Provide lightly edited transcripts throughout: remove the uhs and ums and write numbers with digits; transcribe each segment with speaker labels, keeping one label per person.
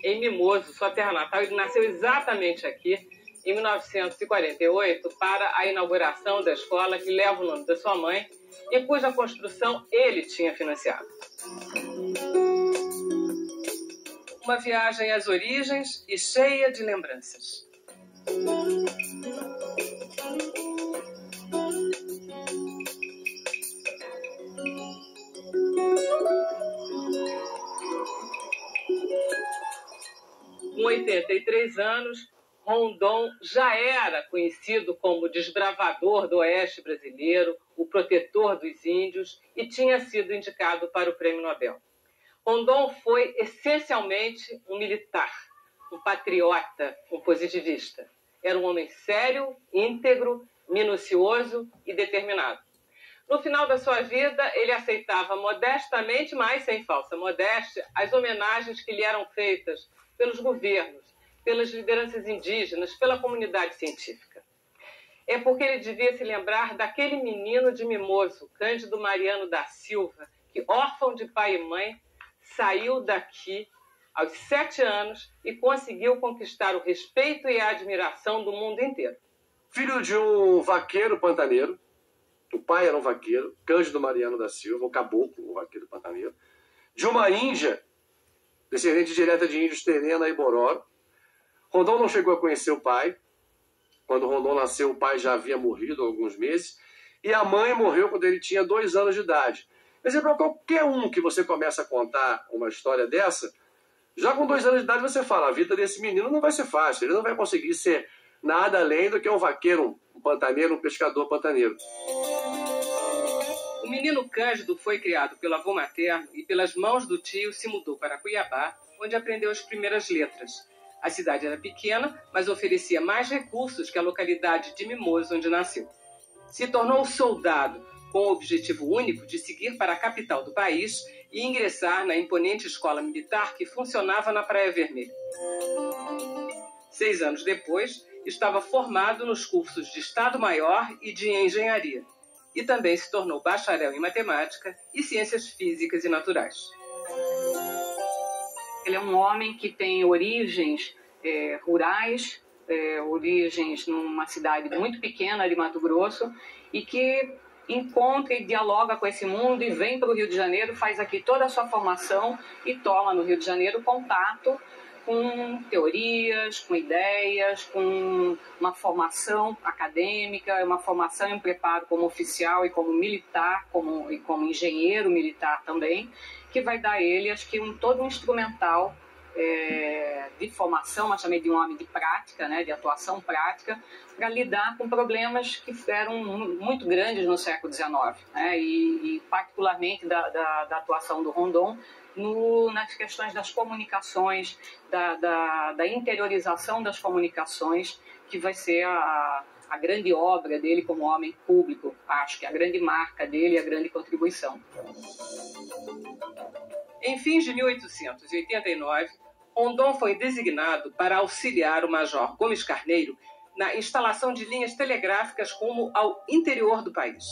Speaker 1: em Mimoso, sua terra natal. Ele nasceu exatamente aqui, em 1948, para a inauguração da escola que leva o nome da sua mãe e cuja construção ele tinha financiado. Uma viagem às origens e cheia de lembranças. Com 83 anos, Rondon já era conhecido como desbravador do oeste brasileiro, o protetor dos índios, e tinha sido indicado para o Prêmio Nobel. Rondon foi essencialmente um militar, um patriota, um positivista. Era um homem sério, íntegro, minucioso e determinado. No final da sua vida, ele aceitava modestamente, mas sem falsa modéstia, as homenagens que lhe eram feitas pelos governos, pelas lideranças indígenas, pela comunidade científica. É porque ele devia se lembrar daquele menino de Mimoso, Cândido Mariano da Silva, que, órfão de pai e mãe, saiu daqui aos 7 anos e conseguiu conquistar o respeito e a admiração do mundo inteiro.
Speaker 2: Filho de um vaqueiro pantaneiro, o pai era um vaqueiro, Cândido Mariano da Silva, um caboclo, um vaqueiro pantaneiro, de uma índia, descendente direta de índios Terena e Bororo. Rondon não chegou a conhecer o pai. Quando Rondon nasceu, o pai já havia morrido há alguns meses, e a mãe morreu quando ele tinha 2 anos de idade. Mas para qualquer um que você começa a contar uma história dessa, já com 2 anos de idade você fala, a vida desse menino não vai ser fácil, ele não vai conseguir ser nada além do que um vaqueiro, um pantaneiro, um pescador pantaneiro.
Speaker 1: O menino Cândido foi criado pelo avô materno e pelas mãos do tio se mudou para Cuiabá, onde aprendeu as primeiras letras. A cidade era pequena, mas oferecia mais recursos que a localidade de Mimoso, onde nasceu. Se tornou soldado, com o objetivo único de seguir para a capital do país e ingressar na imponente escola militar que funcionava na Praia Vermelha. 6 anos depois, estava formado nos cursos de Estado-Maior e de Engenharia. E também se tornou bacharel em Matemática e Ciências Físicas e Naturais.
Speaker 3: Ele é um homem que tem origens rurais, origens numa cidade muito pequena de Mato Grosso, e que encontra e dialoga com esse mundo e vem para o Rio de Janeiro, faz aqui toda a sua formação e toma no Rio de Janeiro contato com teorias, com ideias, com uma formação acadêmica, uma formação e um preparo como oficial e como militar, e como engenheiro militar também, que vai dar a ele, acho que, todo um instrumental de formação, mas também de um homem de prática, né, de atuação prática, para lidar com problemas que eram muito grandes no século XIX, né, e particularmente da atuação do Rondon nas questões das comunicações, da interiorização das comunicações, que vai ser a grande obra dele como homem público, acho que a grande marca dele, a grande contribuição.
Speaker 1: Em fins de 1889, Rondon foi designado para auxiliar o Major Gomes Carneiro na instalação de linhas telegráficas rumo ao interior do país.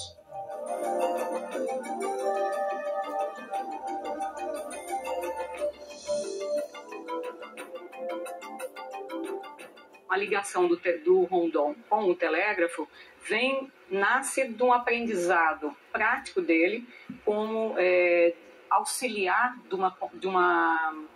Speaker 3: A ligação do Rondon com o telégrafo nasce de um aprendizado prático dele como auxiliar de uma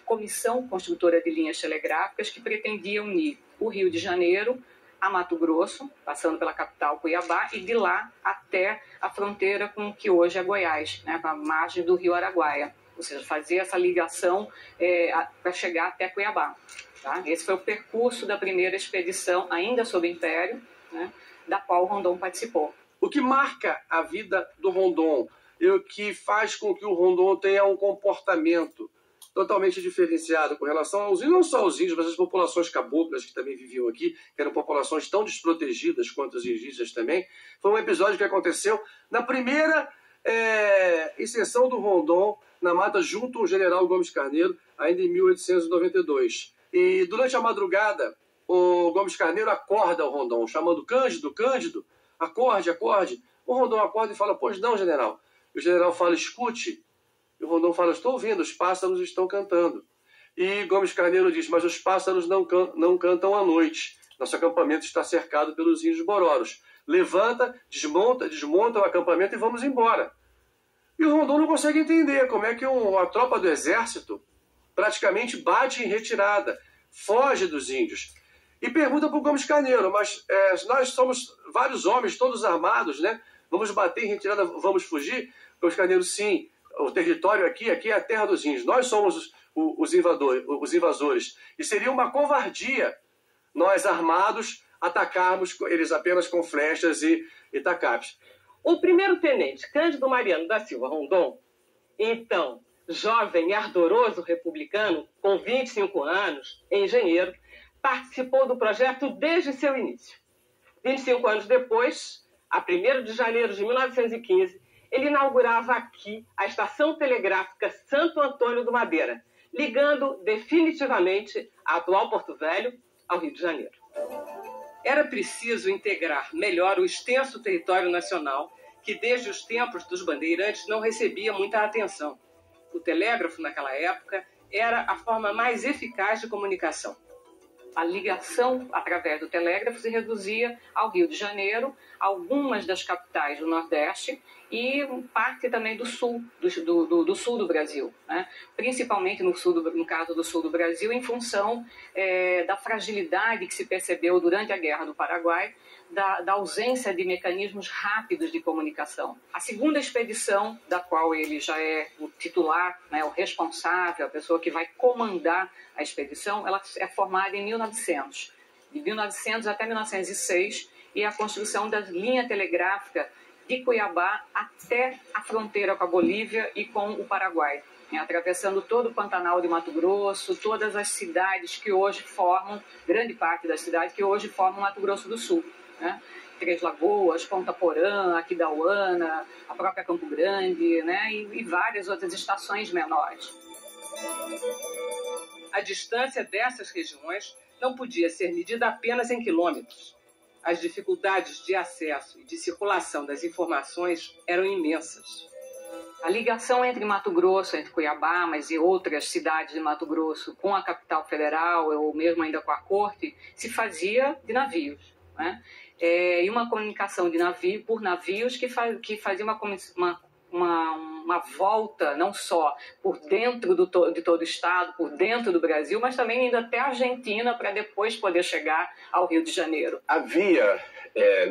Speaker 3: comissão construtora de linhas telegráficas que pretendia unir o Rio de Janeiro a Mato Grosso, passando pela capital Cuiabá, e de lá até a fronteira com o que hoje é Goiás, né, a margem do Rio Araguaia. Ou seja, fazer essa ligação para chegar até Cuiabá. Tá? Esse foi o percurso da primeira expedição, ainda sob Império, né, da qual o Rondon participou.
Speaker 2: O que marca a vida do Rondon e o que faz com que o Rondon tenha um comportamento totalmente diferenciado com relação aos índios, não só aos índios, mas as populações caboclas que também viviam aqui, que eram populações tão desprotegidas quanto os indígenas também, foi um episódio que aconteceu na primeira inserção do Rondon na mata junto ao general Gomes Carneiro, ainda em 1892. E durante a madrugada, o Gomes Carneiro acorda o Rondon, chamando Cândido, Cândido, acorde, acorde. O Rondon acorda e fala, pois não, general. E o general fala, escute. E o Rondon fala, estou ouvindo, os pássaros estão cantando. E Gomes Carneiro diz, mas os pássaros não cantam à noite. Nosso acampamento está cercado pelos índios bororos. Levanta, desmonta o acampamento e vamos embora. E o Rondon não consegue entender como é que uma tropa do exército praticamente bate em retirada, foge dos índios. E pergunta para o Gomes Carneiro, mas nós somos vários homens, todos armados, né? Vamos bater em retirada, vamos fugir? Gomes Carneiro, sim, o território aqui é a terra dos índios. Nós somos os invasores. E seria uma covardia nós armados atacarmos eles apenas com flechas e tacapes.
Speaker 1: O primeiro-tenente Cândido Mariano da Silva Rondon, então jovem e ardoroso republicano, com 25 anos, engenheiro, participou do projeto desde seu início. 25 anos depois, a 1º de janeiro de 1915, ele inaugurava aqui a Estação Telegráfica Santo Antônio do Madeira, ligando definitivamente a atual Porto Velho ao Rio de Janeiro. Era preciso integrar melhor o extenso território nacional, que desde os tempos dos bandeirantes não recebia muita atenção. O telégrafo, naquela época, era a forma mais eficaz de comunicação. A ligação através do telégrafo se reduzia ao Rio de Janeiro, algumas das capitais do Nordeste e parte também do sul, do sul do Brasil, né? Principalmente no caso do sul do Brasil, em função da fragilidade que se percebeu durante a Guerra do Paraguai, da ausência de mecanismos rápidos de comunicação. A segunda expedição, da qual ele já é o titular, né, o responsável, a pessoa que vai comandar a expedição, ela é formada em 1900. De 1900 até 1906, e a construção da linha telegráfica de Cuiabá até a fronteira com a Bolívia e com o Paraguai, né, atravessando todo o Pantanal de Mato Grosso, todas as cidades que hoje formam, grande parte das cidades que hoje formam Mato Grosso do Sul, né? Três Lagoas, Ponta Porã, Aquidauana, a própria Campo Grande, né? E várias outras estações menores. A distância dessas regiões não podia ser medida apenas em quilômetros. As dificuldades de acesso e de circulação das informações eram imensas.
Speaker 3: A ligação entre Mato Grosso, entre Cuiabá, mas e outras cidades de Mato Grosso com a capital federal, ou mesmo ainda com a corte, se fazia de navios, né? E uma comunicação por navios que fazia uma volta não só por dentro de todo o estado, por dentro do Brasil, mas também indo até a Argentina para depois poder chegar ao Rio de Janeiro.
Speaker 4: Havia,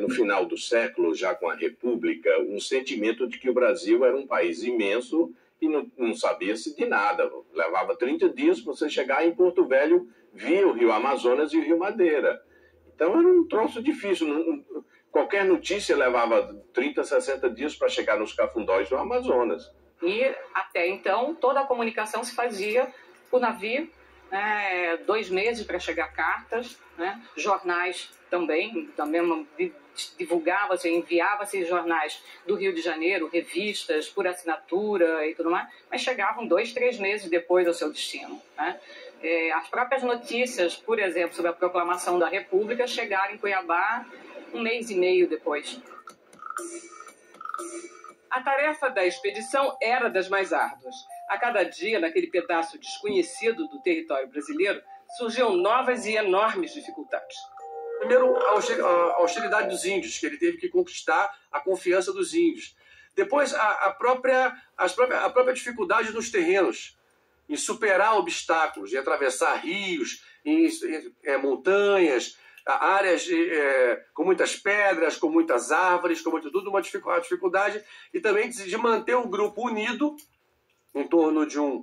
Speaker 4: no final do século, já com a República, um sentimento de que o Brasil era um país imenso e não sabia-se de nada. Levava 30 dias para você chegar em Porto Velho via o Rio Amazonas e o Rio Madeira. Então era um troço difícil. Qualquer notícia levava 30, 60 dias para chegar nos cafundós do Amazonas.
Speaker 3: E até então toda a comunicação se fazia por navio, né, 2 meses para chegar cartas, né, jornais também divulgava-se, enviava-se jornais do Rio de Janeiro, revistas por assinatura e tudo mais, mas chegavam 2, 3 meses depois ao seu destino, né? As próprias notícias, por exemplo, sobre a proclamação da República chegaram em Cuiabá 1 mês e meio depois.
Speaker 1: A tarefa da expedição era das mais árduas. A cada dia, naquele pedaço desconhecido do território brasileiro, surgiam novas e enormes dificuldades.
Speaker 2: Primeiro, a hostilidade dos índios, que ele teve que conquistar a confiança dos índios. Depois, a própria dificuldade nos terrenos, em superar obstáculos, em atravessar rios, em montanhas, áreas com muitas pedras, com muitas árvores, com tudo uma dificuldade, e também de manter o grupo unido em torno de um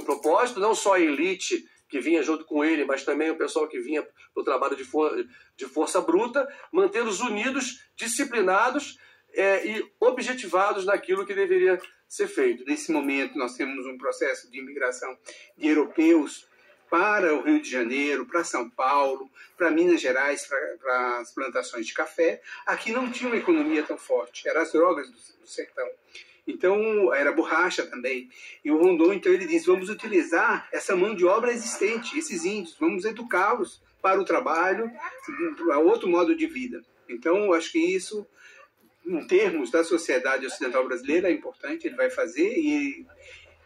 Speaker 2: propósito, não só a elite que vinha junto com ele, mas também o pessoal que vinha para o trabalho de força bruta, mantê-los unidos, disciplinados e objetivados naquilo que deveria ser feito.
Speaker 5: Nesse momento nós temos um processo de imigração de europeus para o Rio de Janeiro, para São Paulo, para Minas Gerais, para as plantações de café. Aqui não tinha uma economia tão forte, eram as drogas do sertão. Então, era borracha também. E o Rondon, então, ele diz, vamos utilizar essa mão de obra existente, esses índios, vamos educá-los para o trabalho, para outro modo de vida. Então, acho que isso, em termos da sociedade ocidental brasileira, é importante, ele vai fazer, e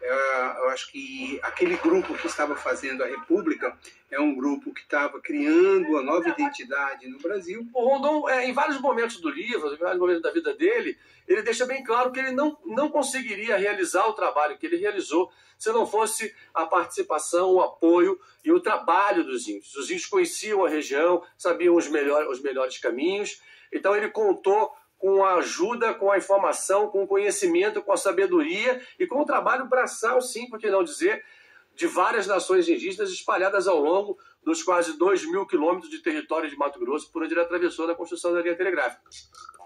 Speaker 5: Eu acho que aquele grupo que estava fazendo a República é um grupo que estava criando uma nova identidade no Brasil.
Speaker 2: O Rondon, em vários momentos do livro, em vários momentos da vida dele, ele deixa bem claro que ele não conseguiria realizar o trabalho que ele realizou se não fosse a participação, o apoio e o trabalho dos índios. Os índios conheciam a região, sabiam os melhores caminhos, então ele contou com a ajuda, com a informação, com o conhecimento, com a sabedoria e com o trabalho braçal, sim, por que não dizer, de várias nações indígenas espalhadas ao longo dos quase 2.000 quilômetros de território de Mato Grosso, por onde ele atravessou na construção da linha telegráfica.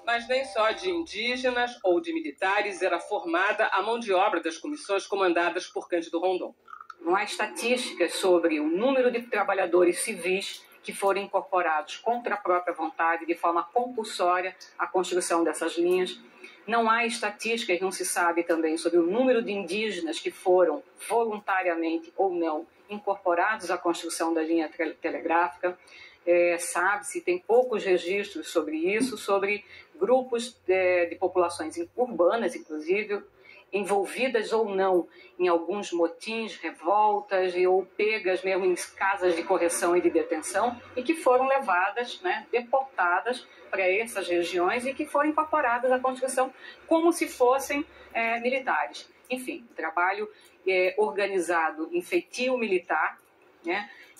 Speaker 1: Mas nem só de indígenas ou de militares era formada a mão de obra das comissões comandadas por Cândido Rondon.
Speaker 3: Não há estatísticas sobre o número de trabalhadores civis que foram incorporados contra a própria vontade, de forma compulsória, à construção dessas linhas. Não há estatísticas, não se sabe também sobre o número de indígenas que foram voluntariamente ou não incorporados à construção da linha telegráfica. Sabe-se, tem poucos registros sobre isso, sobre grupos de populações urbanas, inclusive, envolvidas ou não em alguns motins, revoltas ou pegas mesmo em casas de correção e de detenção e que foram levadas, deportadas para essas regiões e que foram incorporadas à Constituição como se fossem militares. Enfim, trabalho organizado em feitio militar,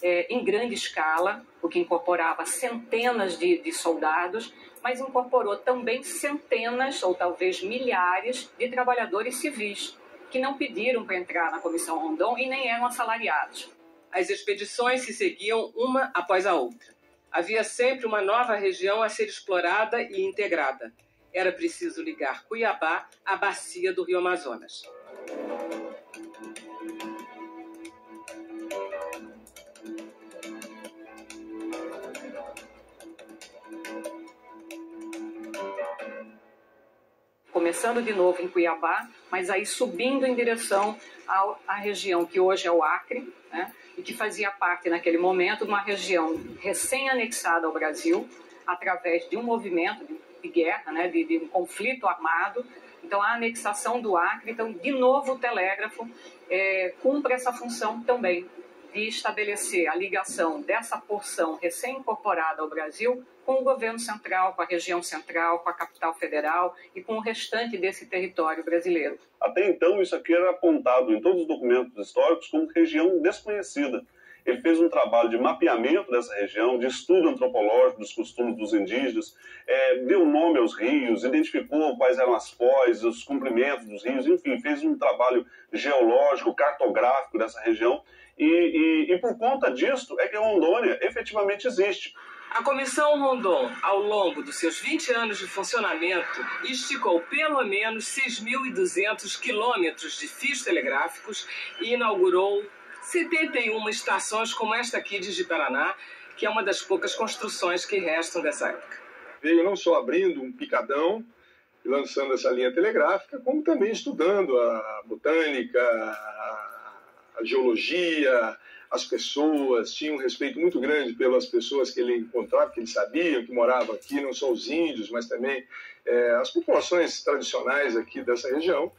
Speaker 3: em grande escala, o que incorporava centenas de soldados, mas incorporou também centenas ou talvez milhares de trabalhadores civis que não pediram para entrar na Comissão Rondon e nem eram assalariados.
Speaker 1: As expedições se seguiam uma após a outra. Havia sempre uma nova região a ser explorada e integrada. Era preciso ligar Cuiabá à bacia do Rio Amazonas.
Speaker 3: Começando de novo em Cuiabá, mas aí subindo em direção à região que hoje é o Acre, e que fazia parte naquele momento de uma região recém-anexada ao Brasil, através de um movimento de guerra, de um conflito armado. Então a anexação do Acre, então de novo o telégrafo cumpre essa função também, de estabelecer a ligação dessa porção recém-incorporada ao Brasil com o governo central, com a região central, com a capital federal e com o restante desse território brasileiro.
Speaker 6: Até então, isso aqui era apontado em todos os documentos históricos como região desconhecida. Ele fez um trabalho de mapeamento dessa região, de estudo antropológico dos costumes dos indígenas, deu nome aos rios, identificou quais eram as foz, os comprimentos dos rios, enfim, fez um trabalho geológico, cartográfico dessa região. E por conta disso é que Rondônia efetivamente existe.
Speaker 1: A Comissão Rondon, ao longo dos seus 20 anos de funcionamento, esticou pelo menos 6.200 quilômetros de fios telegráficos e inaugurou 71 estações como esta aqui de Ji-Paraná, que é uma das poucas construções que restam dessa época.
Speaker 7: Veio não só abrindo um picadão e lançando essa linha telegráfica, como também estudando a botânica, a geologia. As pessoas, tinha um respeito muito grande pelas pessoas que ele encontrava, que ele sabia que moravam aqui, não só os índios, mas também as populações tradicionais aqui dessa região,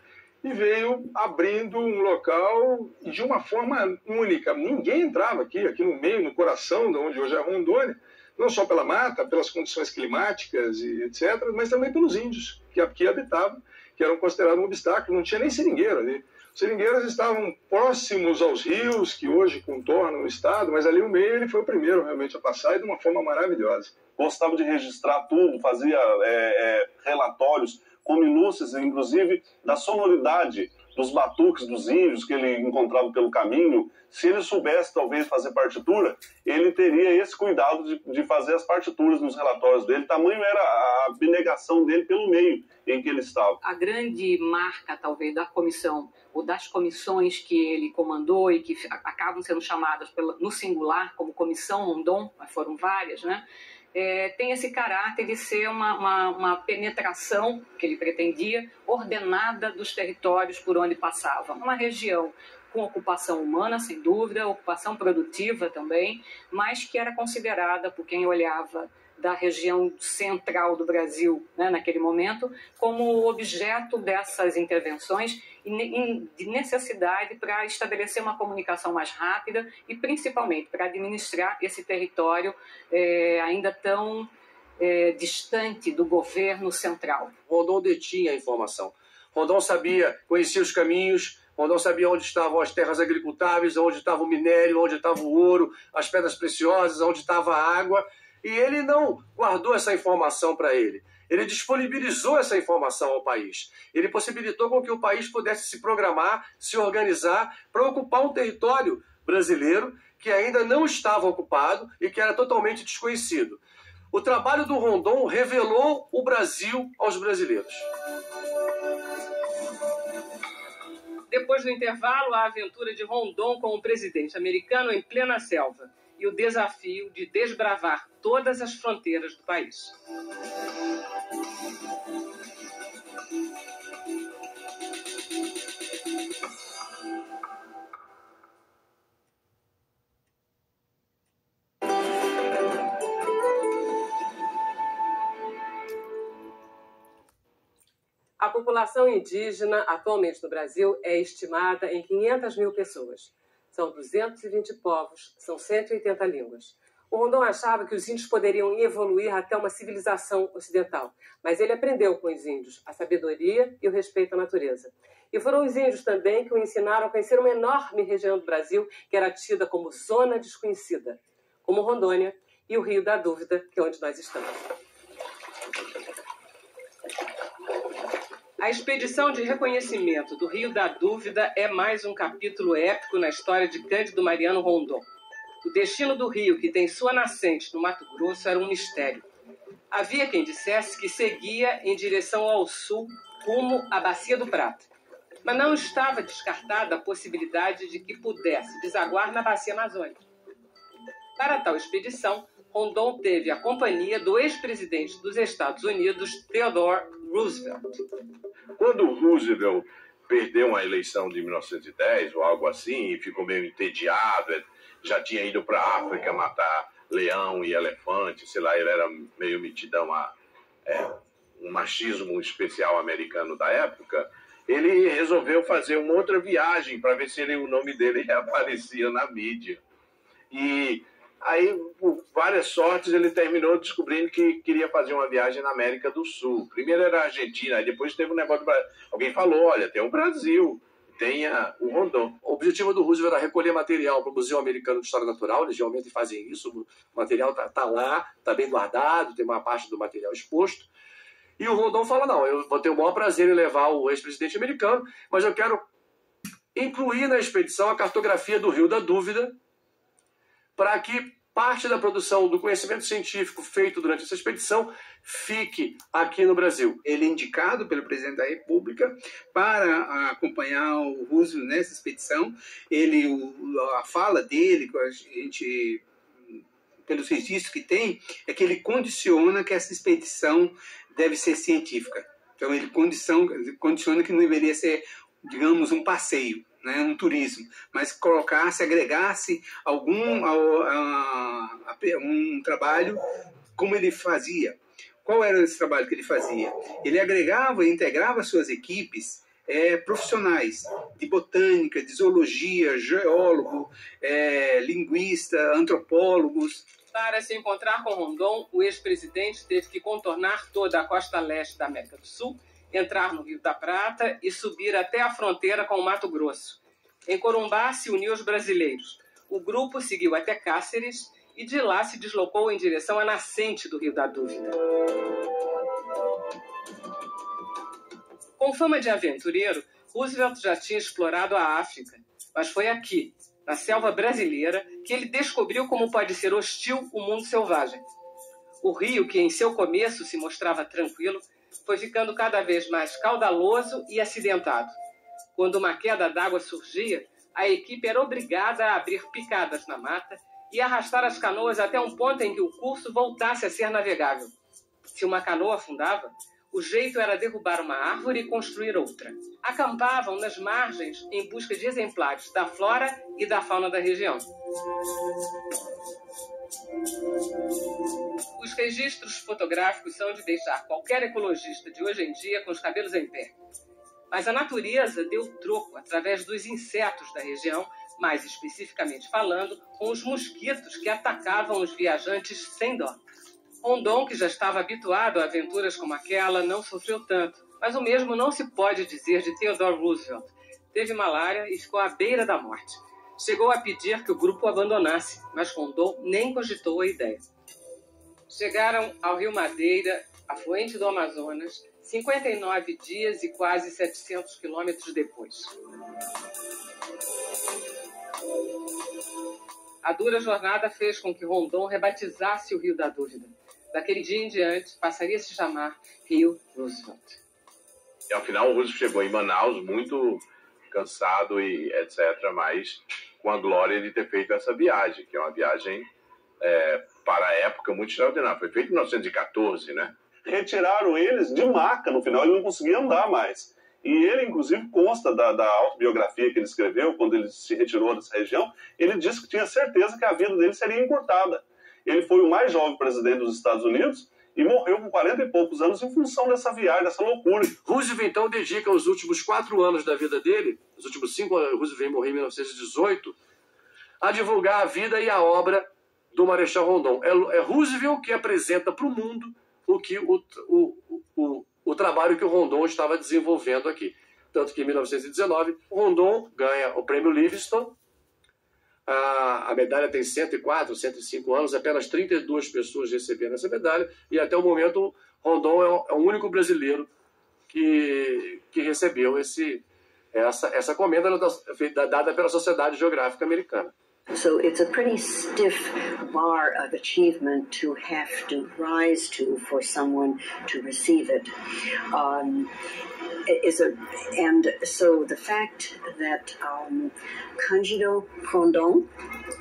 Speaker 7: e veio abrindo um local de uma forma única. Ninguém entrava aqui no meio, no coração de onde hoje é Rondônia, não só pela mata, pelas condições climáticas e etc., mas também pelos índios que aqui habitavam, que eram considerados um obstáculo, não tinha nem seringueiro ali. Os seringueiros estavam próximos aos rios que hoje contornam o estado, mas ali no meio ele foi o primeiro realmente a passar e de uma forma maravilhosa.
Speaker 6: Gostava de registrar tudo, fazia relatórios com minúcias, inclusive da sonoridade dos batuques dos índios que ele encontrava pelo caminho. Se ele soubesse talvez fazer partitura, ele teria esse cuidado de fazer as partituras nos relatórios dele. Tamanho era a abnegação dele pelo meio em que ele estava.
Speaker 3: A grande marca, talvez, da comissão, ou das comissões que ele comandou e que acabam sendo chamadas no singular como Comissão Rondon, mas foram várias, tem esse caráter de ser uma penetração, que ele pretendia, ordenada dos territórios por onde passava. Uma região com ocupação humana, sem dúvida, ocupação produtiva também, mas que era considerada, por quem olhava da região central do Brasil, né, naquele momento, como objeto dessas intervenções e de necessidade para estabelecer uma comunicação mais rápida e, principalmente, para administrar esse território ainda tão distante do governo central.
Speaker 2: Rondon detinha a informação. Rondon sabia, conhecia os caminhos, Rondon sabia onde estavam as terras agricultáveis, onde estava o minério, onde estava o ouro, as pedras preciosas, onde estava a água. E ele não guardou essa informação para ele. Ele disponibilizou essa informação ao país. Ele possibilitou com que o país pudesse se programar, se organizar para ocupar um território brasileiro que ainda não estava ocupado e que era totalmente desconhecido. O trabalho do Rondon revelou o Brasil aos brasileiros.
Speaker 1: Depois do intervalo, a aventura de Rondon com o presidente americano em plena selva e o desafio de desbravar todas as fronteiras do país. A população indígena atualmente no Brasil é estimada em 500 mil pessoas. São 220 povos, são 180 línguas. O Rondon achava que os índios poderiam evoluir até uma civilização ocidental, mas ele aprendeu com os índios a sabedoria e o respeito à natureza. E foram os índios também que o ensinaram a conhecer uma enorme região do Brasil que era tida como zona desconhecida, como Rondônia e o Rio da Dúvida, que é onde nós estamos. A expedição de reconhecimento do Rio da Dúvida é mais um capítulo épico na história de Cândido Mariano Rondon. O destino do rio, que tem sua nascente no Mato Grosso, era um mistério. Havia quem dissesse que seguia em direção ao sul, rumo à Bacia do Prata. Mas não estava descartada a possibilidade de que pudesse desaguar na Bacia Amazônica. Para tal expedição, Rondon teve a companhia do ex-presidente dos Estados Unidos, Theodore Roosevelt.
Speaker 4: Quando Roosevelt perdeu a eleição de 1910 ou algo assim e ficou meio entediado, já tinha ido para a África matar leão e elefante, sei lá, ele era meio metidão a um machismo especial americano da época, ele resolveu fazer uma outra viagem para ver se o nome dele reaparecia na mídia. E aí, por várias sortes, ele terminou descobrindo que queria fazer uma viagem na América do Sul. Primeiro era a Argentina, aí depois teve um negócio do Brasil. Alguém falou, olha, tem o Brasil, tem o Rondon.
Speaker 2: O objetivo do Roosevelt era recolher material para o Museu Americano de História Natural, eles geralmente fazem isso, o material está lá, está bem guardado, tem uma parte do material exposto. E o Rondon fala, não, eu vou ter o maior prazer em levar o ex-presidente americano, mas eu quero incluir na expedição a cartografia do Rio da Dúvida, para que parte da produção do conhecimento científico feito durante essa expedição fique aqui no Brasil.
Speaker 5: Ele é indicado pelo presidente da República para acompanhar o Roosevelt nessa expedição. A fala dele, que a gente, pelos registros que tem, é que ele condiciona que essa expedição deve ser científica. Então ele condiciona que não deveria ser, digamos, um passeio, né, um turismo, mas agregasse um trabalho como ele fazia. Qual era esse trabalho que ele fazia? Ele agregava e integrava suas equipes profissionais de botânica, de zoologia, geólogo, linguista, antropólogos.
Speaker 1: Para se encontrar com Rondon, o ex-presidente teve que contornar toda a costa leste da América do Sul, entrar no Rio da Prata e subir até a fronteira com o Mato Grosso. Em Corumbá se uniu aos brasileiros. O grupo seguiu até Cáceres e de lá se deslocou em direção à nascente do Rio da Dúvida. Com fama de aventureiro, Roosevelt já tinha explorado a África, mas foi aqui, na selva brasileira, que ele descobriu como pode ser hostil o mundo selvagem. O rio, que em seu começo se mostrava tranquilo, foi ficando cada vez mais caudaloso e acidentado. Quando uma queda d'água surgia, a equipe era obrigada a abrir picadas na mata e arrastar as canoas até um ponto em que o curso voltasse a ser navegável. Se uma canoa afundava, o jeito era derrubar uma árvore e construir outra. Acampavam nas margens em busca de exemplares da flora e da fauna da região. Os registros fotográficos são de deixar qualquer ecologista de hoje em dia com os cabelos em pé. Mas a natureza deu troco através dos insetos da região, mais especificamente falando, com os mosquitos que atacavam os viajantes sem dó. Rondon, que já estava habituado a aventuras como aquela, não sofreu tanto, mas o mesmo não se pode dizer de Theodore Roosevelt. Teve malária e ficou à beira da morte. Chegou a pedir que o grupo o abandonasse, mas Rondon nem cogitou a ideia. Chegaram ao Rio Madeira, afluente do Amazonas, 59 dias e quase 700 quilômetros depois. A dura jornada fez com que Rondon rebatizasse o Rio da Dúvida. Daquele dia em diante, passaria a se chamar Rio Roosevelt.
Speaker 4: E ao final o Roosevelt chegou em Manaus muito cansado e etc., mas com a glória de ter feito essa viagem, que é uma viagem para a época muito extraordinária. Foi feito em 1914, né?
Speaker 6: Retiraram eles de maca, no final ele não conseguia andar mais. E ele, inclusive, consta da autobiografia que ele escreveu, quando ele se retirou dessa região, ele disse que tinha certeza que a vida dele seria encurtada. Ele foi o mais jovem presidente dos Estados Unidos e morreu com 40 e poucos anos em função dessa viagem, dessa loucura.
Speaker 2: Roosevelt, então, dedica os últimos 4 anos da vida dele, os últimos 5 anos, Roosevelt morreu em 1918, a divulgar a vida e a obra do Marechal Rondon. É Roosevelt que apresenta para o mundo o trabalho que o Rondon estava desenvolvendo aqui. Tanto que em 1919, o Rondon ganha o prêmio Livingston. A medalha tem 104, 105 anos, apenas 32 pessoas receberam essa medalha, e até o momento Rondon é o único brasileiro que recebeu essa comenda dada pela Sociedade Geográfica Americana.
Speaker 8: So it's a pretty stiff bar of achievement to have to rise to for someone to receive it. And so the fact that Cândido Rondon,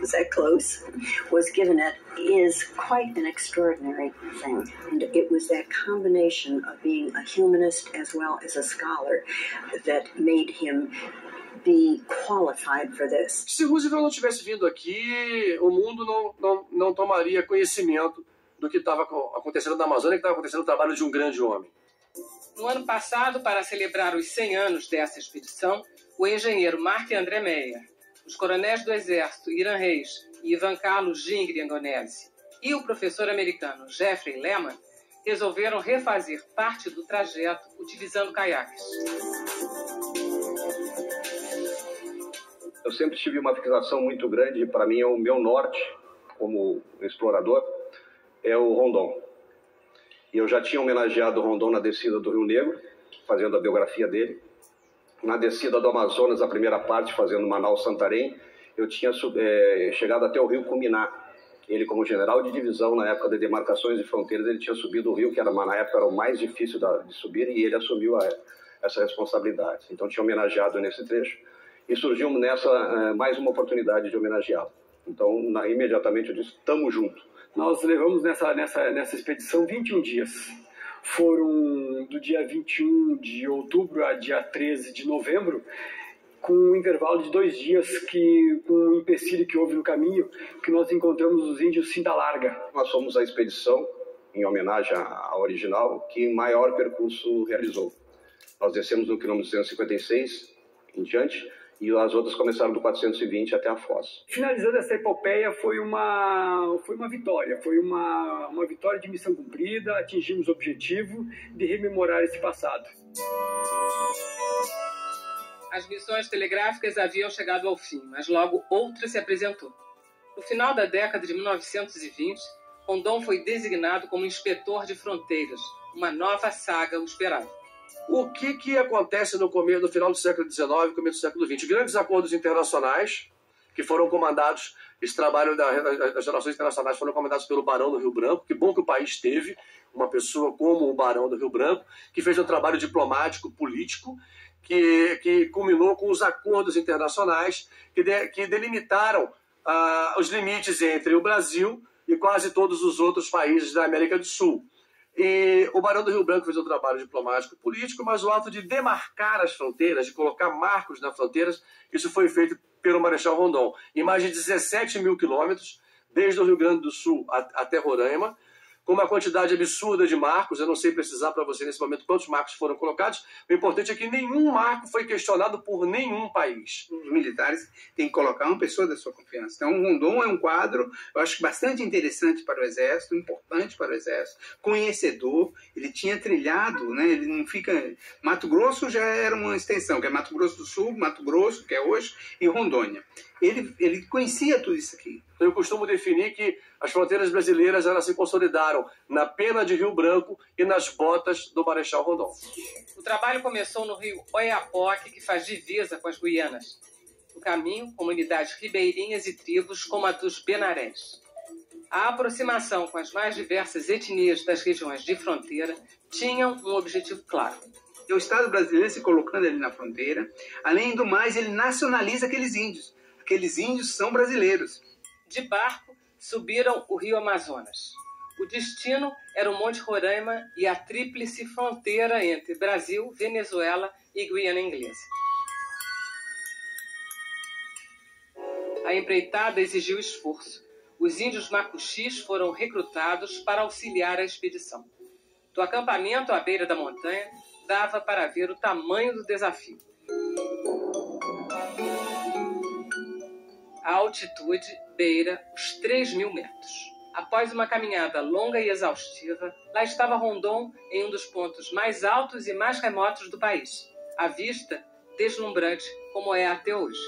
Speaker 8: is that close, was given it is quite an extraordinary thing. And it was that combination of being a humanist as well as a scholar that made him be qualified for this.
Speaker 2: Se Roosevelt não tivesse vindo aqui, o mundo não tomaria conhecimento do que estava acontecendo na Amazônia, que estava acontecendo o trabalho de um grande homem.
Speaker 1: No ano passado, para celebrar os 100 anos dessa expedição, o engenheiro Marc André Meyer, os coronéis do Exército Irã Reis e Ivan Carlos Gingriangonese e o professor americano Jeffrey Lehman resolveram refazer parte do trajeto utilizando caiaques.
Speaker 9: Eu sempre tive uma fixação muito grande, para mim, o meu norte, como explorador, é o Rondon. E eu já tinha homenageado o Rondon na descida do Rio Negro, fazendo a biografia dele. Na descida do Amazonas, a primeira parte, fazendo Manaus-Santarém, eu tinha chegado até o rio Cuminá. Ele, como general de divisão, na época de demarcações de fronteiras, ele tinha subido o rio, que na época era o mais difícil de subir, e ele assumiu essa responsabilidade. Então, tinha homenageado nesse trecho. E surgiu nessa mais uma oportunidade de homenageá-lo. Então, imediatamente eu disse, estamos juntos.
Speaker 10: Nós levamos nessa expedição 21 dias. Foram do dia 21 de outubro a dia 13 de novembro, com um intervalo de 2 dias, com um empecilho que houve no caminho, que nós encontramos os índios Cinta Larga.
Speaker 9: Nós fomos a expedição, em homenagem à original, que maior percurso realizou. Nós descemos no quilômetro 256 em diante, e as outras começaram do 420 até a Foz.
Speaker 10: Finalizando essa epopeia, foi uma vitória. Foi uma vitória de missão cumprida, atingimos o objetivo de rememorar esse passado.
Speaker 1: As missões telegráficas haviam chegado ao fim, mas logo outra se apresentou. No final da década de 1920, Rondon foi designado como inspetor de fronteiras. Uma nova saga o esperava.
Speaker 2: O que acontece no final do século XIX e começo do século XX? Grandes acordos internacionais que foram comandados, esse trabalho das relações internacionais foram comandados pelo Barão do Rio Branco. Que bom que o país teve uma pessoa como o Barão do Rio Branco, que fez um trabalho diplomático, político, que culminou com os acordos internacionais que delimitaram os limites entre o Brasil e quase todos os outros países da América do Sul. E o Barão do Rio Branco fez um trabalho diplomático político, mas o ato de demarcar as fronteiras, de colocar marcos nas fronteiras, isso foi feito pelo Marechal Rondon. Em mais de 17 mil quilômetros, desde o Rio Grande do Sul até Roraima, com uma quantidade absurda de marcos. Eu não sei precisar para você nesse momento quantos marcos foram colocados. O importante é que nenhum marco foi questionado por nenhum país.
Speaker 5: Os militares têm que colocar uma pessoa da sua confiança. Então, o Rondon é um quadro, eu acho, bastante interessante para o Exército, importante para o Exército, conhecedor. Ele tinha trilhado, né? Ele não fica... Mato Grosso já era uma extensão, que é Mato Grosso do Sul, Mato Grosso, que é hoje, e Rondônia. Ele conhecia tudo isso aqui.
Speaker 2: Eu costumo definir que as fronteiras brasileiras elas se consolidaram na pena de Rio Branco e nas botas do Marechal Rondon.
Speaker 1: O trabalho começou no rio Oiapoque, que faz divisa com as Guianas. No caminho, comunidades ribeirinhas e tribos como a dos Benarés. A aproximação com as mais diversas etnias das regiões de fronteira tinham um objetivo claro.
Speaker 5: O Estado brasileiro se colocando ali na fronteira, além do mais, ele nacionaliza aqueles índios. Aqueles índios são brasileiros.
Speaker 1: De barco, subiram o rio Amazonas. O destino era o Monte Roraima e a tríplice fronteira entre Brasil, Venezuela e Guiana Inglesa. A empreitada exigiu esforço. Os índios macuxis foram recrutados para auxiliar a expedição. Do acampamento à beira da montanha, dava para ver o tamanho do desafio. A altitude beira os 3.000 metros. Após uma caminhada longa e exaustiva, lá estava Rondon em um dos pontos mais altos e mais remotos do país. A vista deslumbrante como é até hoje.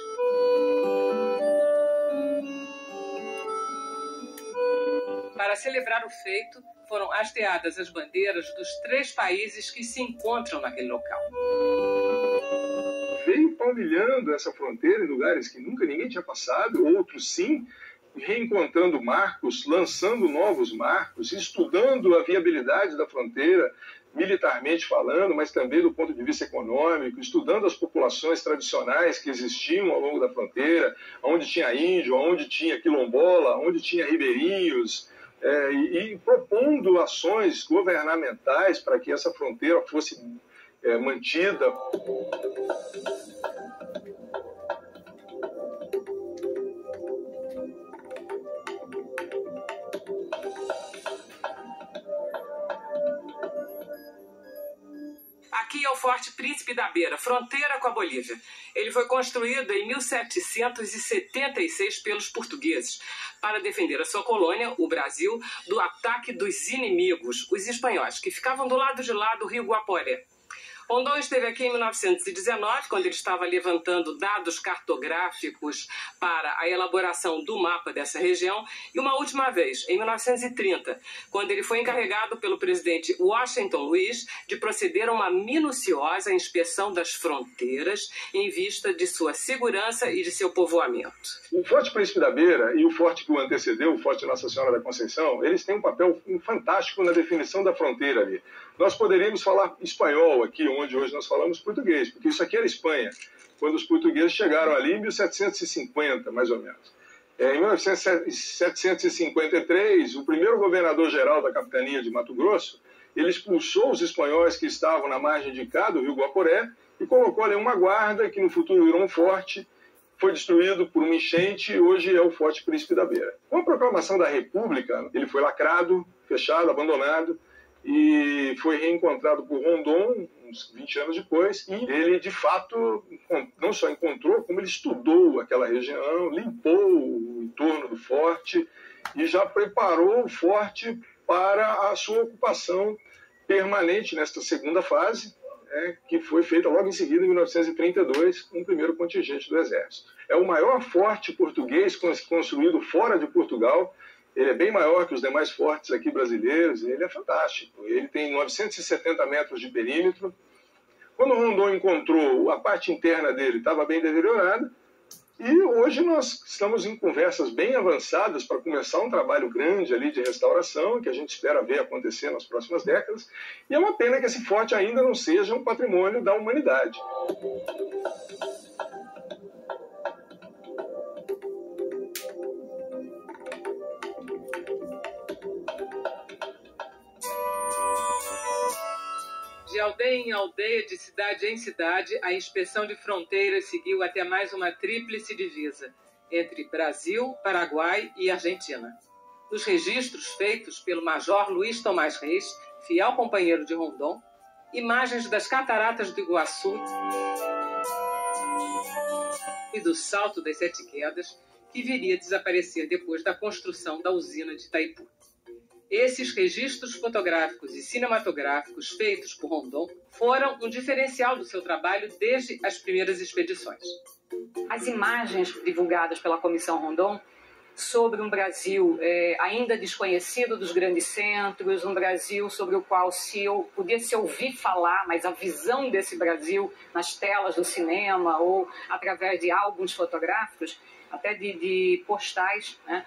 Speaker 1: Para celebrar o feito, foram hasteadas as bandeiras dos 3 países que se encontram naquele local.
Speaker 7: Veio palmilhando essa fronteira em lugares que nunca ninguém tinha passado, outros sim, reencontrando marcos, lançando novos marcos, estudando a viabilidade da fronteira, militarmente falando, mas também do ponto de vista econômico, estudando as populações tradicionais que existiam ao longo da fronteira, onde tinha índio, onde tinha quilombola, onde tinha ribeirinhos, e propondo ações governamentais para que essa fronteira fosse mantida.
Speaker 1: Aqui é o Forte Príncipe da Beira, fronteira com a Bolívia. Ele foi construído em 1776 pelos portugueses para defender a sua colônia, o Brasil, do ataque dos inimigos, os espanhóis, que ficavam do lado de lá do rio Guaporé. Rondon esteve aqui em 1919, quando ele estava levantando dados cartográficos para a elaboração do mapa dessa região, e uma última vez, em 1930, quando ele foi encarregado pelo presidente Washington Luiz de proceder a uma minuciosa inspeção das fronteiras em vista de sua segurança e de seu povoamento.
Speaker 7: O Forte Príncipe da Beira e o forte que o antecedeu, o Forte Nossa Senhora da Conceição, eles têm um papel fantástico na definição da fronteira ali. Nós poderíamos falar espanhol aqui, onde hoje nós falamos português, porque isso aqui era Espanha, quando os portugueses chegaram ali em 1750, mais ou menos. Em 1753, o primeiro governador-geral da capitania de Mato Grosso, ele expulsou os espanhóis que estavam na margem de cá do rio Guaporé e colocou ali uma guarda que no futuro virou um forte, foi destruído por uma enchente e hoje é o Forte Príncipe da Beira. Com a proclamação da República, ele foi lacrado, fechado, abandonado, e foi reencontrado por Rondon uns 20 anos depois, e ele, de fato, não só encontrou, como ele estudou aquela região, limpou o entorno do forte e já preparou o forte para a sua ocupação permanente nesta segunda fase, que foi feita logo em seguida, em 1932, com o primeiro contingente do Exército. É o maior forte português construído fora de Portugal. Ele é bem maior que os demais fortes aqui brasileiros, ele é fantástico. Ele tem 970 metros de perímetro. Quando o Rondon encontrou, a parte interna dele estava bem deteriorada, e hoje nós estamos em conversas bem avançadas para começar um trabalho grande ali de restauração, que a gente espera ver acontecer nas próximas décadas, e é uma pena que esse forte ainda não seja um patrimônio da humanidade.
Speaker 1: De aldeia em aldeia, de cidade em cidade, a inspeção de fronteiras seguiu até mais uma tríplice divisa entre Brasil, Paraguai e Argentina. Nos registros feitos pelo Major Luiz Tomás Reis, fiel companheiro de Rondon, imagens das Cataratas do Iguaçu e do Salto das Sete Quedas, que viria a desaparecer depois da construção da usina de Itaipu. Esses registros fotográficos e cinematográficos feitos por Rondon foram um diferencial do seu trabalho desde as primeiras expedições.
Speaker 3: As imagens divulgadas pela Comissão Rondon sobre um Brasil ainda desconhecido dos grandes centros, um Brasil sobre o qual podia se ouvir falar, mas a visão desse Brasil nas telas do cinema ou através de álbuns fotográficos, até de postais, né,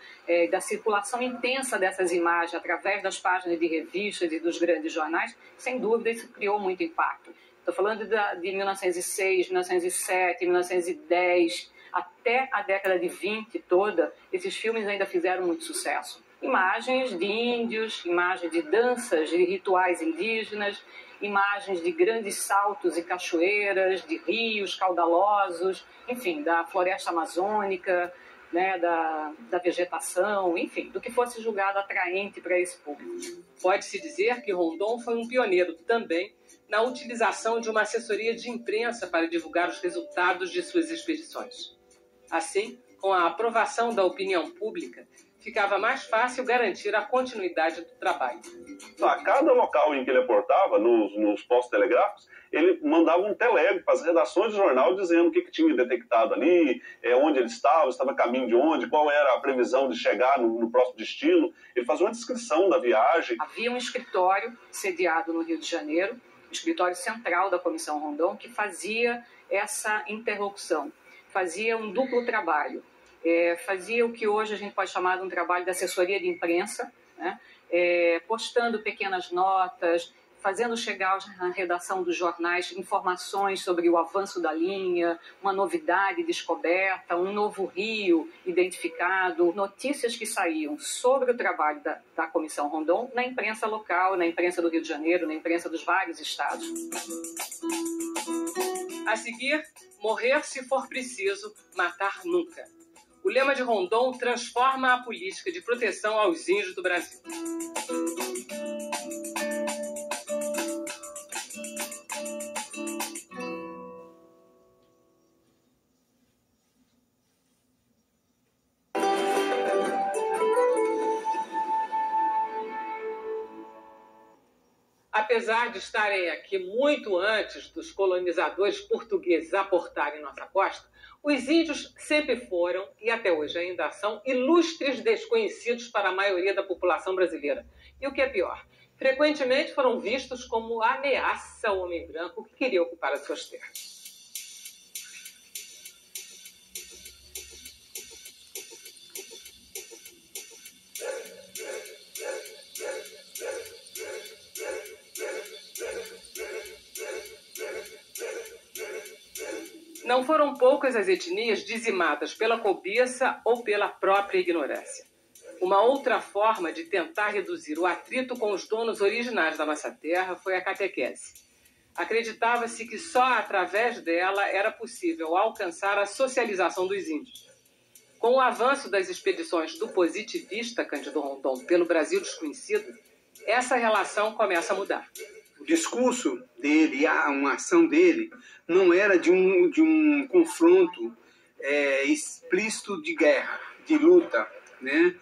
Speaker 3: da circulação intensa dessas imagens através das páginas de revistas e dos grandes jornais, sem dúvida isso criou muito impacto. Estou falando de 1906, 1907, 1910, até a década de 20 toda, esses filmes ainda fizeram muito sucesso. Imagens de índios, imagens de danças, de rituais indígenas, imagens de grandes saltos e cachoeiras, de rios caudalosos, enfim, da floresta amazônica, né, da vegetação, enfim, do que fosse julgado atraente para esse público.
Speaker 1: Pode-se dizer que Rondon foi um pioneiro também na utilização de uma assessoria de imprensa para divulgar os resultados de suas expedições. Assim, com a aprovação da opinião pública, ficava mais fácil garantir a continuidade do trabalho.
Speaker 6: A cada local em que ele aportava, nos postos telegráficos, ele mandava um telégramo para as redações do jornal dizendo o que tinha detectado ali, onde ele estava a caminho de onde, qual era a previsão de chegar no próximo destino. Ele fazia uma descrição da viagem.
Speaker 3: Havia um escritório sediado no Rio de Janeiro, o escritório central da Comissão Rondon, que fazia essa interlocução, fazia um duplo trabalho. Fazia o que hoje a gente pode chamar de um trabalho de assessoria de imprensa, né? Postando pequenas notas, fazendo chegar à redação dos jornais informações sobre o avanço da linha, uma novidade descoberta, um novo rio identificado, notícias que saíam sobre o trabalho da Comissão Rondon na imprensa local, na imprensa do Rio de Janeiro, na imprensa dos vários estados.
Speaker 1: A seguir, morrer se for preciso, matar nunca. O lema de Rondon transforma a política de proteção aos índios do Brasil. Apesar de estarem aqui muito antes dos colonizadores portugueses aportarem nossa costa, os índios sempre foram, e até hoje ainda são, ilustres desconhecidos para a maioria da população brasileira. E o que é pior, frequentemente foram vistos como ameaça ao homem branco que queria ocupar as suas terras. Não foram poucas as etnias dizimadas pela cobiça ou pela própria ignorância. Uma outra forma de tentar reduzir o atrito com os donos originais da nossa terra foi a catequese. Acreditava-se que só através dela era possível alcançar a socialização dos índios. Com o avanço das expedições do positivista Cândido Rondon pelo Brasil desconhecido, essa relação começa a mudar.
Speaker 5: O discurso dele, uma ação dele, não era de um confronto explícito de guerra, de luta, né?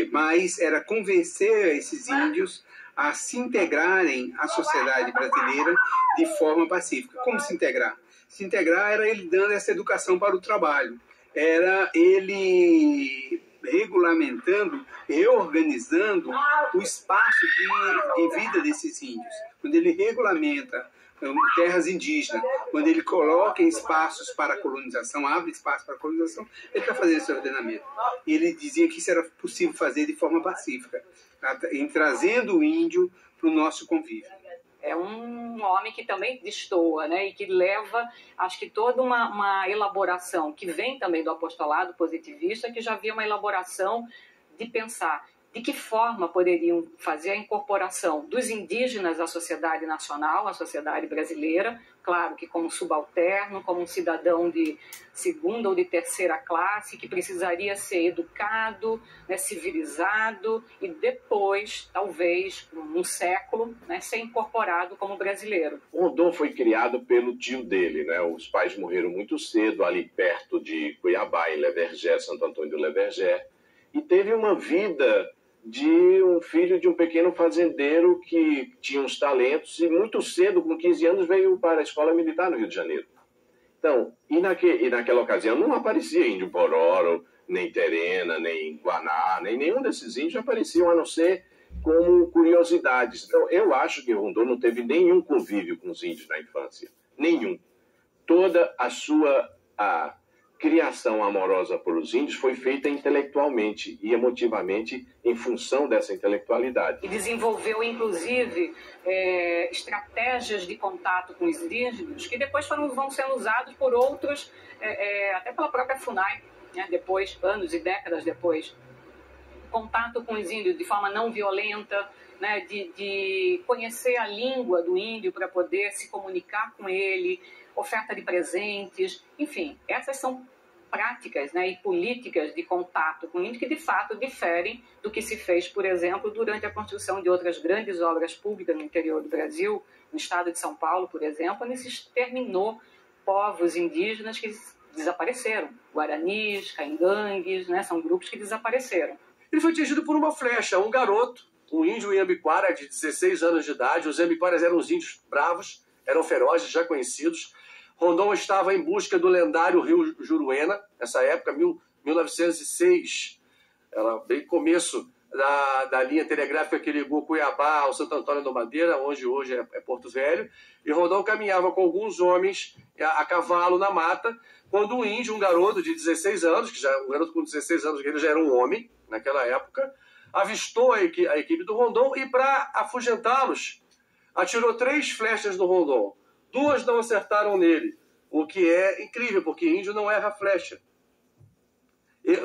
Speaker 5: Mas era convencer esses índios a se integrarem à sociedade brasileira de forma pacífica. Como se integrar? Se integrar era ele dando essa educação para o trabalho, era ele regulamentando, reorganizando o espaço de vida desses índios. Quando ele regulamenta terras indígenas, quando ele coloca em espaços para a colonização, abre espaço para a colonização, ele está fazendo esse ordenamento. E ele dizia que isso era possível fazer de forma pacífica, em trazendo o índio para o nosso convívio.
Speaker 3: É um homem que também destoa, né? E que leva, acho que toda uma elaboração que vem também do apostolado positivista, que já havia uma elaboração de pensar de que forma poderiam fazer a incorporação dos indígenas à sociedade nacional, à sociedade brasileira, claro que como subalterno, como um cidadão de segunda ou de terceira classe, que precisaria ser educado, né, civilizado e depois, talvez, um século, né, ser incorporado como brasileiro.
Speaker 4: O Rondon foi criado pelo tio dele, né? Os pais morreram muito cedo, ali perto de Cuiabá, em Le Verger, Santo Antônio do Le Verger, e teve uma vida de um filho de um pequeno fazendeiro que tinha uns talentos e muito cedo, com 15 anos, veio para a escola militar no Rio de Janeiro. Então, e naquela ocasião não aparecia índio Bororo, nem Terena, nem Guaná, nem nenhum desses índios apareciam, a não ser como curiosidades. Então, eu acho que Rondon não teve nenhum convívio com os índios na infância. Nenhum. Toda a sua criação amorosa por os índios foi feita intelectualmente e emotivamente em função dessa intelectualidade.
Speaker 3: E desenvolveu, inclusive, estratégias de contato com os indígenas que depois vão sendo usados por outros, até pela própria FUNAI, né, depois, anos e décadas depois. Contato com os índios de forma não violenta, né, de conhecer a língua do índio para poder se comunicar com ele, oferta de presentes, enfim, essas são práticas, né, e políticas de contato com o índio que, de fato, diferem do que se fez, por exemplo, durante a construção de outras grandes obras públicas no interior do Brasil, no estado de São Paulo, por exemplo, onde se exterminou povos indígenas que desapareceram. Guaranis, caingangues, né, são grupos que desapareceram.
Speaker 2: Ele foi atingido por uma flecha, um garoto, um índio Iambiquara de 16 anos de idade. Os Iambiquaras eram os índios bravos, eram ferozes, já conhecidos. Rondon estava em busca do lendário rio Juruena, nessa época, 1906, era bem começo da linha telegráfica que ligou Cuiabá ao Santo Antônio da Madeira, onde hoje é Porto Velho, e Rondon caminhava com alguns homens a cavalo na mata, quando um índio, um garoto de 16 anos, um garoto com 16 anos, que ele já era um homem naquela época, avistou a equipe do Rondon e, para afugentá-los, atirou 3 flechas no Rondon. 2 não acertaram nele, o que é incrível, porque índio não erra flecha.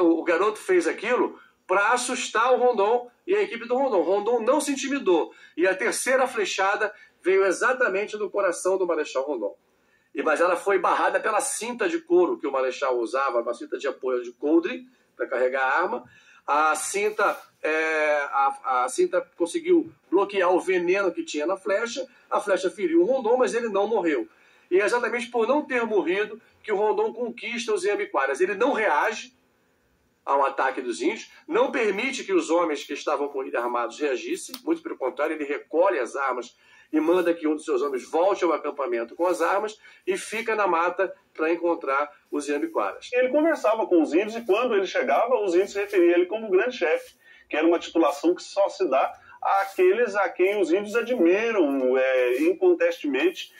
Speaker 2: O garoto fez aquilo para assustar o Rondon e a equipe do Rondon. Rondon não se intimidou. E a 3ª flechada veio exatamente no coração do Marechal Rondon. Mas ela foi barrada pela cinta de couro que o Marechal usava, uma cinta de apoio de coldre para carregar a arma. A cinta conseguiu bloquear o veneno que tinha na flecha. A flecha feriu o Rondon, mas ele não morreu. E é exatamente por não ter morrido que o Rondon conquista os Iambiquaras. Ele não reage ao ataque dos índios, não permite que os homens que estavam com ele armados reagissem, muito pelo contrário, ele recolhe as armas e manda que um dos seus homens volte ao acampamento com as armas e fica na mata para encontrar os Iambiquaras.
Speaker 6: Ele conversava com os índios e quando ele chegava, os índios se referiam a ele como grande chefe, que era uma titulação que só se dá àqueles a quem os índios admiram incontestemente,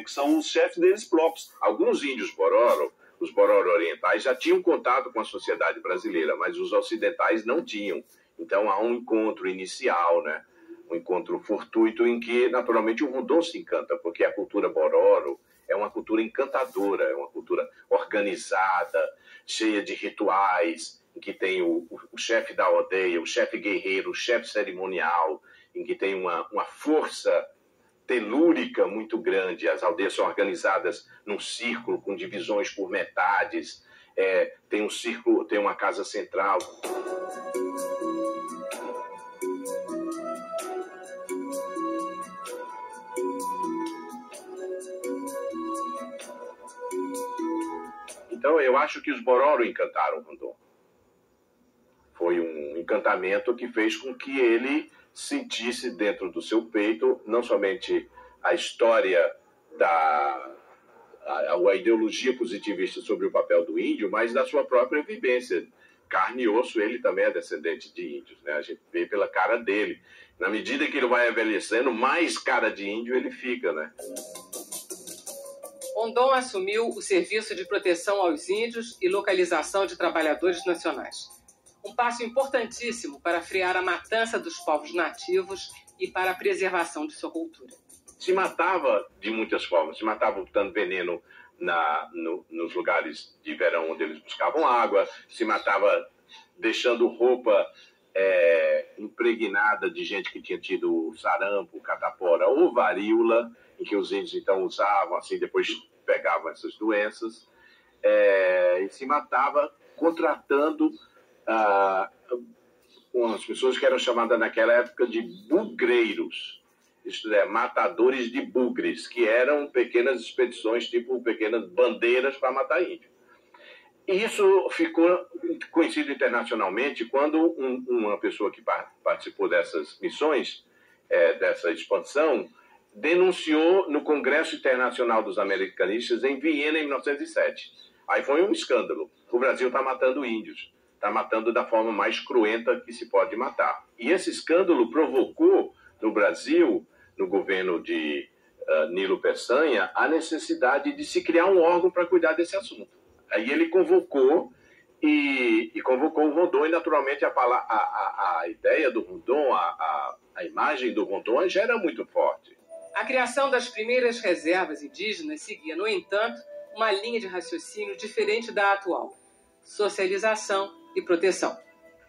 Speaker 6: que são os chefes deles próprios.
Speaker 4: Alguns índios Bororo, os Bororo orientais, já tinham contato com a sociedade brasileira, mas os ocidentais não tinham. Então há um encontro inicial, né? Um encontro fortuito em que, naturalmente, o Rondon se encanta, porque a cultura Bororo é uma cultura encantadora, é uma cultura organizada, cheia de rituais, em que tem o chefe da aldeia, o chefe guerreiro, o chefe cerimonial, em que tem uma força telúrica muito grande. As aldeias são organizadas num círculo com divisões por metades, tem um círculo, tem uma casa central. Então, eu acho que os Bororo encantaram o Rondon. Foi um encantamento que fez com que ele sentisse dentro do seu peito não somente a história a ideologia positivista sobre o papel do índio, mas da sua própria vivência. Carne e osso, ele também é descendente de índios, né? A gente vê pela cara dele. Na medida que ele vai envelhecendo, mais cara de índio ele fica, né?
Speaker 1: Rondon assumiu o serviço de proteção aos índios e localização de trabalhadores nacionais. Um passo importantíssimo para frear a matança dos povos nativos e para a preservação de sua cultura.
Speaker 4: Se matava de muitas formas. Se matava botando veneno nos lugares de verão onde eles buscavam água. Se matava deixando roupa impregnada de gente que tinha tido sarampo, catapora ou varíola, em que os índios então usavam, assim, depois pegavam essas doenças, e se matava contratando umas pessoas que eram chamadas naquela época de bugreiros, isto é, matadores de bugres, que eram pequenas expedições, tipo pequenas bandeiras para matar índio. E isso ficou conhecido internacionalmente quando uma pessoa que participou dessas missões, dessa expansão, denunciou no Congresso Internacional dos Americanistas em Viena, em 1907. Aí foi um escândalo. O Brasil está matando índios. Está matando da forma mais cruenta que se pode matar. E esse escândalo provocou no Brasil, no governo de Nilo Peçanha, a necessidade de se criar um órgão para cuidar desse assunto. Aí ele convocou e convocou o Rondon, e naturalmente a ideia do Rondon, a imagem do Rondon já era muito forte.
Speaker 1: A criação das primeiras reservas indígenas seguia, no entanto, uma linha de raciocínio diferente da atual: socialização e proteção.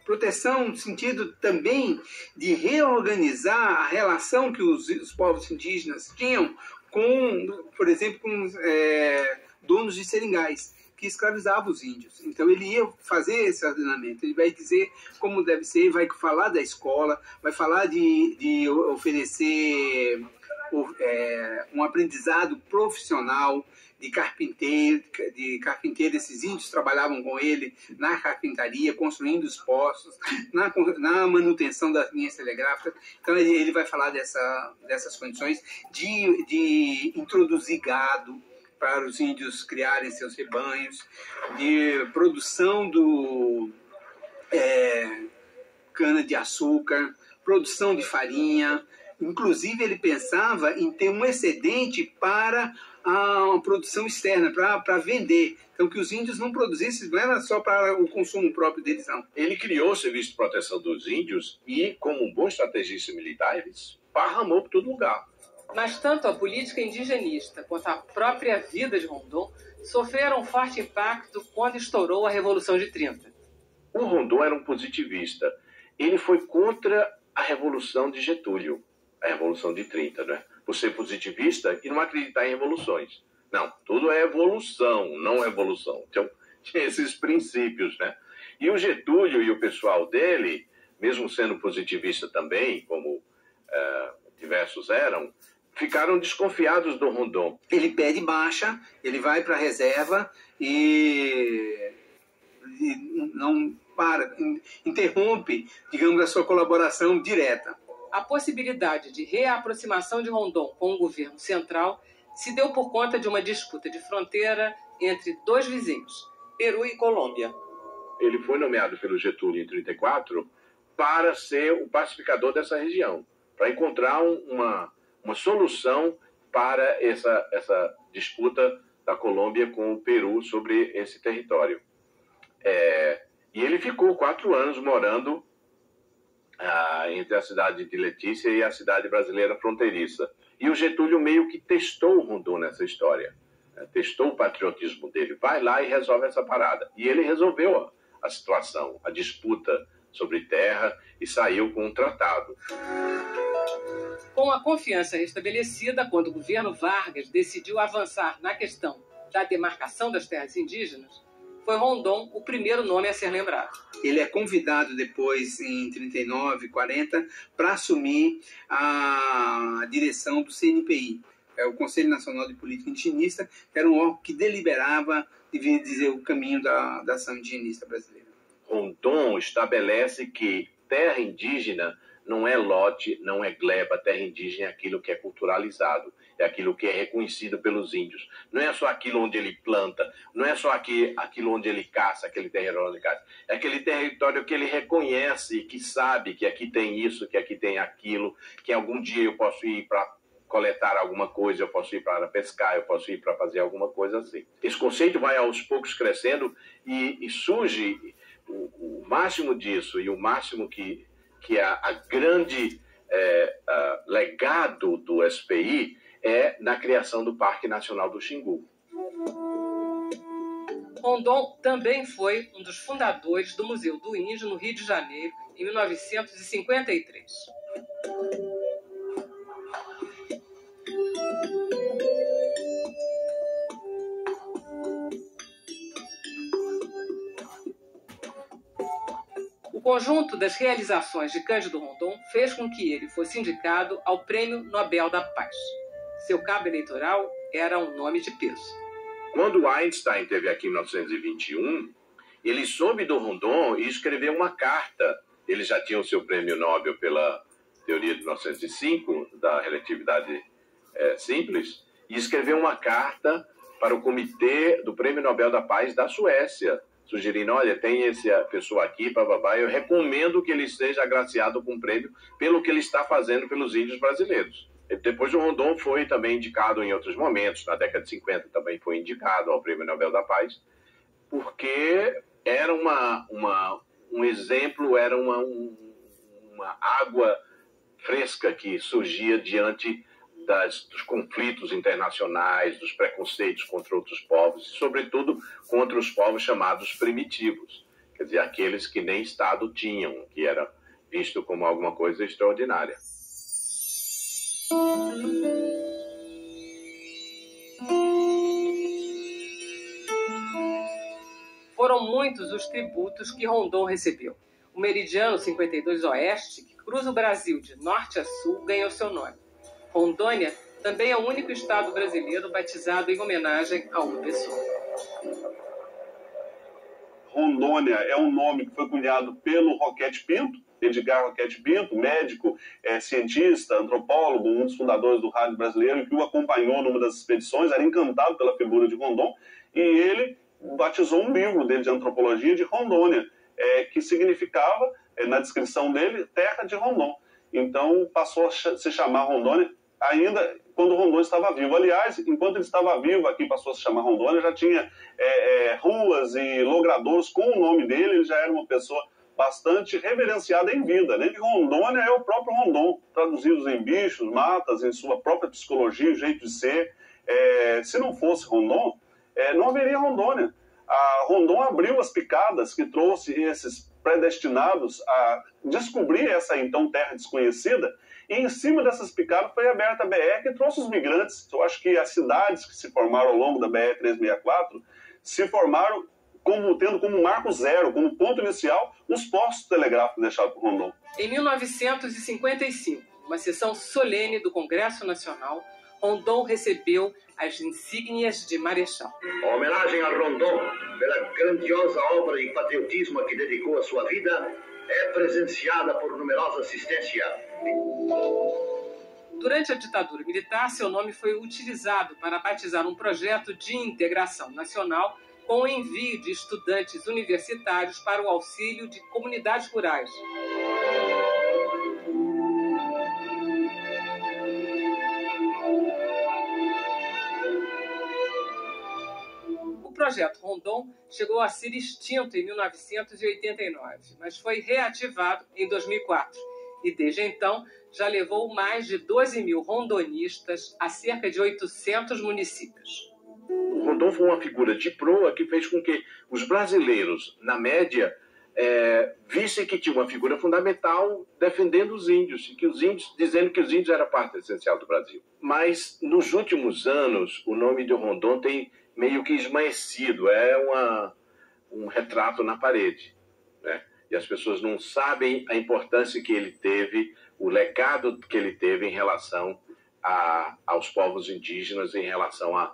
Speaker 5: Proteção no sentido também de reorganizar a relação que os povos indígenas tinham com, por exemplo, com donos de seringais, que escravizavam os índios. Então ele ia fazer esse ordenamento, ele vai dizer como deve ser, vai falar da escola, vai falar de oferecer um aprendizado profissional de carpinteiro. Esses índios trabalhavam com ele na carpintaria, construindo os postos, na manutenção das linhas telegráficas. Então ele vai falar dessas condições de introduzir gado para os índios criarem seus rebanhos, de produção do cana-de-açúcar, produção de farinha. Inclusive, ele pensava em ter um excedente para a produção externa, para vender. Então, que os índios não produzissem, não era só para o consumo próprio deles, não.
Speaker 4: Ele criou o Serviço de Proteção dos Índios e, como um bom estrategista militar, ele esparramou por todo lugar.
Speaker 1: Mas tanto a política indigenista quanto a própria vida de Rondon sofreram um forte impacto quando estourou a Revolução de 30.
Speaker 4: O Rondon era um positivista. Ele foi contra a Revolução de Getúlio, a Revolução de 30, né? Por ser positivista e não acreditar em revoluções. Não, tudo é evolução, não evolução. Então, tinha esses princípios, né? E o Getúlio e o pessoal dele, mesmo sendo positivista também, como diversos eram, ficaram desconfiados do Rondon.
Speaker 5: Ele pede baixa, ele vai para a reserva e não interrompe, digamos, a sua colaboração direta.
Speaker 1: A possibilidade de reaproximação de Rondon com o governo central se deu por conta de uma disputa de fronteira entre dois vizinhos, Peru e Colômbia.
Speaker 4: Ele foi nomeado pelo Getúlio em 1934 para ser o pacificador dessa região, para encontrar uma solução para essa disputa da Colômbia com o Peru sobre esse território. E ele ficou 4 anos morando entre a cidade de Letícia e a cidade brasileira fronteiriça. E o Getúlio meio que testou o Rondon nessa história, testou o patriotismo dele. Vai lá e resolve essa parada. E ele resolveu a situação, a disputa sobre terra, e saiu com um tratado.
Speaker 1: Com a confiança restabelecida, quando o governo Vargas decidiu avançar na questão da demarcação das terras indígenas, foi Rondon o primeiro nome a ser lembrado.
Speaker 5: Ele é convidado depois, em 39, 40, para assumir a direção do CNPI, o Conselho Nacional de Política Indigenista, que era um órgão que deliberava, devia dizer, o caminho da ação indigenista brasileira.
Speaker 4: Rondon estabelece que terra indígena não é lote, não é gleba. Terra indígena é aquilo que é culturalizado, é aquilo que é reconhecido pelos índios. Não é só aquilo onde ele planta, não é só aquilo onde ele caça, aquele território onde ele caça. É aquele território que ele reconhece, que sabe que aqui tem isso, que aqui tem aquilo, que algum dia eu posso ir para coletar alguma coisa, eu posso ir para pescar, eu posso ir para fazer alguma coisa assim. Esse conceito vai aos poucos crescendo e surge o máximo disso, e o máximo que é a grande legado do SPI é na criação do Parque Nacional do Xingu.
Speaker 1: Rondon também foi um dos fundadores do Museu do Índio no Rio de Janeiro em 1953. O conjunto das realizações de Cândido Rondon fez com que ele fosse indicado ao Prêmio Nobel da Paz. Seu cabo eleitoral era um nome de peso.
Speaker 4: Quando Einstein esteve aqui em 1921, ele soube do Rondon e escreveu uma carta. Ele já tinha o seu prêmio Nobel pela teoria de 1905, da relatividade simples, e escreveu uma carta para o comitê do Prêmio Nobel da Paz da Suécia, sugerindo, olha, tem essa pessoa aqui, bababá, eu recomendo que ele seja agraciado com um prêmio pelo que ele está fazendo pelos índios brasileiros. Depois o Rondon foi também indicado em outros momentos, na década de 50 também foi indicado ao Prêmio Nobel da Paz, porque era um exemplo, era uma água fresca que surgia diante dos conflitos internacionais, dos preconceitos contra outros povos, e sobretudo contra os povos chamados primitivos, quer dizer, aqueles que nem Estado tinham, que era visto como alguma coisa extraordinária.
Speaker 1: Foram muitos os tributos que Rondon recebeu. O meridiano 52 Oeste, que cruza o Brasil de norte a sul, ganhou seu nome. Rondônia também é o único estado brasileiro batizado em homenagem a uma pessoa.
Speaker 6: Rondônia é um nome que foi cunhado pelo Roquete Pinto, Edgar Roquete Pinto, médico, cientista, antropólogo, um dos fundadores do rádio brasileiro, que o acompanhou numa das expedições, era encantado pela figura de Rondon, e ele batizou um livro dele de antropologia de Rondônia, que significava, na descrição dele, terra de Rondon. Então passou a se chamar Rondônia ainda quando Rondon estava vivo. Aliás, enquanto ele estava vivo aqui, passou a se chamar Rondônia, já tinha ruas e logradouros com o nome dele, ele já era uma pessoa bastante reverenciada em vida, né? E Rondônia é o próprio Rondon, traduzidos em bichos, matas, em sua própria psicologia, jeito de ser. Se não fosse Rondon, não haveria Rondônia. A Rondon abriu as picadas que trouxe esses predestinados a descobrir essa então terra desconhecida, e em cima dessas picadas foi aberta a BR, que trouxe os migrantes. Eu acho que as cidades que se formaram ao longo da BR-364 se formaram tendo como marco zero, como ponto inicial, os postos telegráficos deixados por Rondon.
Speaker 1: Em 1955, uma sessão solene do Congresso Nacional, Rondon recebeu as insígnias de marechal.
Speaker 11: A homenagem a Rondon, pela grandiosa obra e patriotismo a que dedicou a sua vida, é presenciada por numerosa assistência.
Speaker 1: Durante a ditadura militar, seu nome foi utilizado para batizar um projeto de integração nacional com o envio de estudantes universitários para o auxílio de comunidades rurais. O projeto Rondon chegou a ser extinto em 1989, mas foi reativado em 2004 e, desde então, já levou mais de 12 mil rondonistas a cerca de 800 municípios.
Speaker 4: O Rondon foi uma figura de proa que fez com que os brasileiros, na média, vissem que tinha uma figura fundamental defendendo os índios, e que os índios, dizendo que os índios eram parte essencial do Brasil. Mas, nos últimos anos, o nome de Rondon tem meio que esmaecido, um retrato na parede, né? E as pessoas não sabem a importância que ele teve, o legado que ele teve em relação aos povos indígenas, em relação a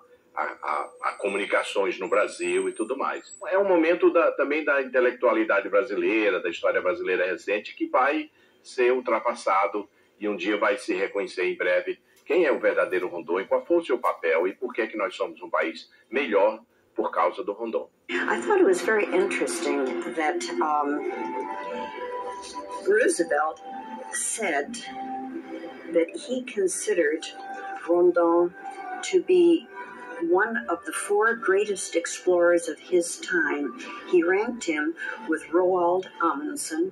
Speaker 4: comunicações no Brasil e tudo mais. É um momento também da intelectualidade brasileira, da história brasileira recente, que vai ser ultrapassado e um dia vai se reconhecer em breve quem é o verdadeiro Rondon e qual foi o seu papel e por que é que nós somos um país melhor por causa do Rondon.
Speaker 8: I thought it was very interesting that Roosevelt said that he considered Rondon to be one of the 4 greatest explorers of his time. He ranked him with Roald Amundsen,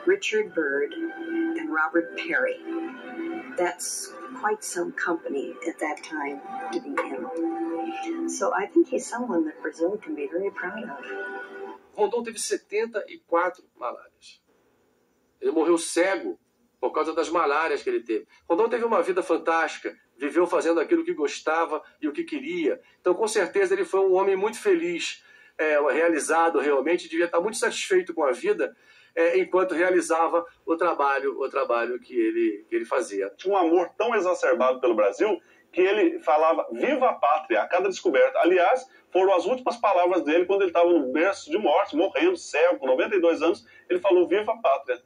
Speaker 8: Richard Byrd, and Robert Peary. That's quite some company at that time to be in. So I think he's someone that Brazil can be very proud of.
Speaker 2: Rondon teve 74 malárias. Ele morreu cego por causa das malárias que ele teve. Rondon teve uma vida fantástica, viveu fazendo aquilo que gostava e o que queria. Então, com certeza, ele foi um homem muito feliz, realizado realmente, devia estar muito satisfeito com a vida, enquanto realizava o trabalho que ele fazia.
Speaker 6: Tinha um amor tão exacerbado pelo Brasil que ele falava viva a pátria a cada descoberta. Aliás, foram as últimas palavras dele quando ele estava no berço de morte, morrendo, cego, com 92 anos, ele falou viva a pátria.